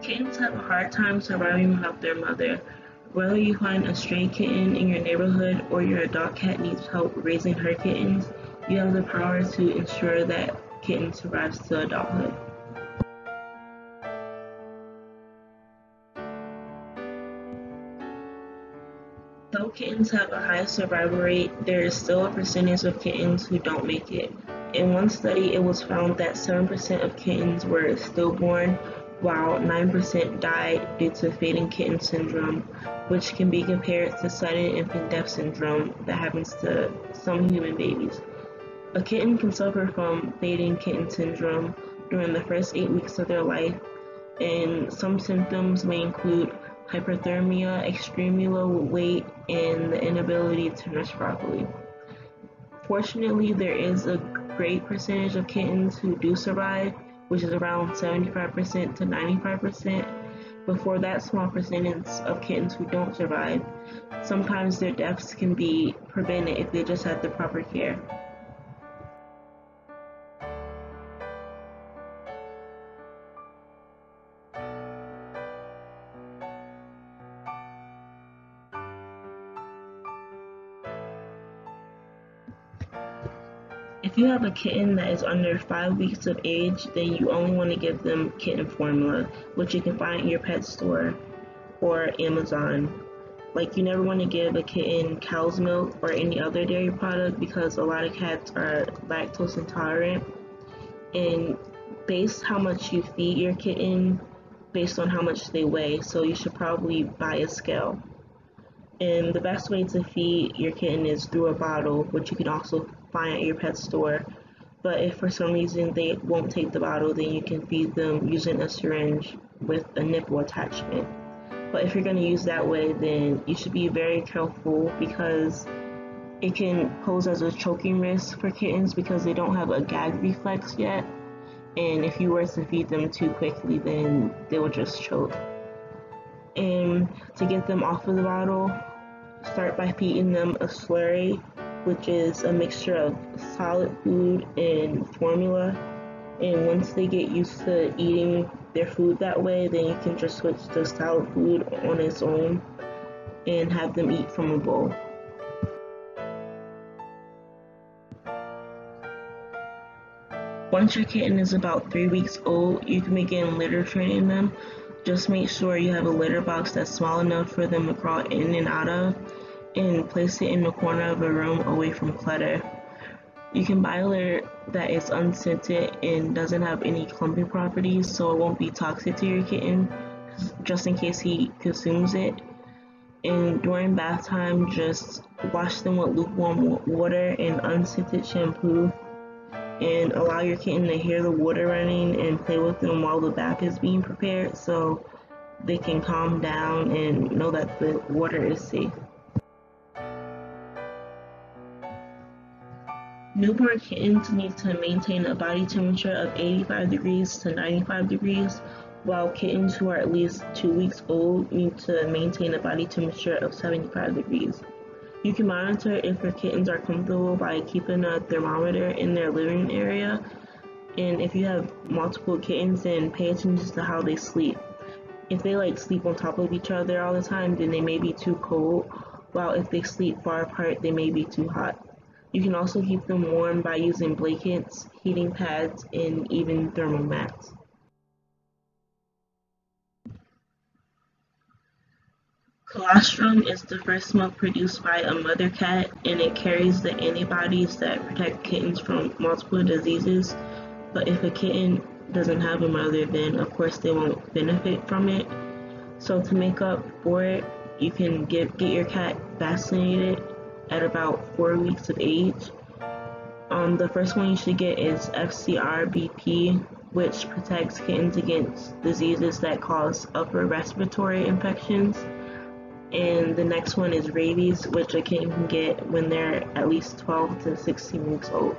Kittens have a hard time surviving without their mother. Whether you find a stray kitten in your neighborhood or your adult cat needs help raising her kittens, you have the power to ensure that kitten survives to adulthood. Though kittens have a high survival rate, there is still a percentage of kittens who don't make it. In one study, it was found that 7% of kittens were stillborn, while 9% died due to fading kitten syndrome, which can be compared to sudden infant death syndrome that happens to some human babies. A kitten can suffer from fading kitten syndrome during the first 8 weeks of their life, and some symptoms may include hyperthermia, extremely low weight, and the inability to nurse properly. Fortunately, there is a great percentage of kittens who do survive, which is around 75% to 95%. But for that small percentage of kittens who don't survive, sometimes their deaths can be prevented if they just had the proper care. If you have a kitten that is under 5 weeks of age, then you only want to give them kitten formula, which you can find at your pet store or Amazon. Like, you never want to give a kitten cow's milk or any other dairy product because a lot of cats are lactose intolerant. And base how much you feed your kitten based on how much they weigh, so you should probably buy a scale. And the best way to feed your kitten is through a bottle, which you can also find at your pet store. But if for some reason they won't take the bottle, then you can feed them using a syringe with a nipple attachment. But if you're going to use that way, then you should be very careful because it can pose as a choking risk for kittens because they don't have a gag reflex yet. And if you were to feed them too quickly, then they will just choke. And to get them off of the bottle, start by feeding them a slurry, which is a mixture of solid food and formula. And once they get used to eating their food that way, then you can just switch to solid food on its own and have them eat from a bowl. Once your kitten is about 3 weeks old, you can begin litter training them. Just make sure you have a litter box that's small enough for them to crawl in and out of, and place it in the corner of a room away from clutter. You can buy a litter that is unscented and doesn't have any clumping properties, so it won't be toxic to your kitten, just in case he consumes it. And during bath time, just wash them with lukewarm water and unscented shampoo, and allow your kitten to hear the water running and play with them while the bath is being prepared so they can calm down and know that the water is safe. Newborn kittens need to maintain a body temperature of 85 degrees to 95 degrees, while kittens who are at least 2 weeks old need to maintain a body temperature of 75 degrees. You can monitor if your kittens are comfortable by keeping a thermometer in their living area, and if you have multiple kittens, then pay attention to how they sleep. If they sleep on top of each other all the time, then they may be too cold, while if they sleep far apart, they may be too hot. You can also keep them warm by using blankets, heating pads, and even thermal mats. Colostrum is the first milk produced by a mother cat, and it carries the antibodies that protect kittens from multiple diseases. But if a kitten doesn't have a mother, then of course they won't benefit from it. So to make up for it, you can get your cat vaccinated at about 4 weeks of age. The first one you should get is FCRBP, which protects kittens against diseases that cause upper respiratory infections. And the next one is rabies, which a kitten can get when they're at least 12 to 16 weeks old.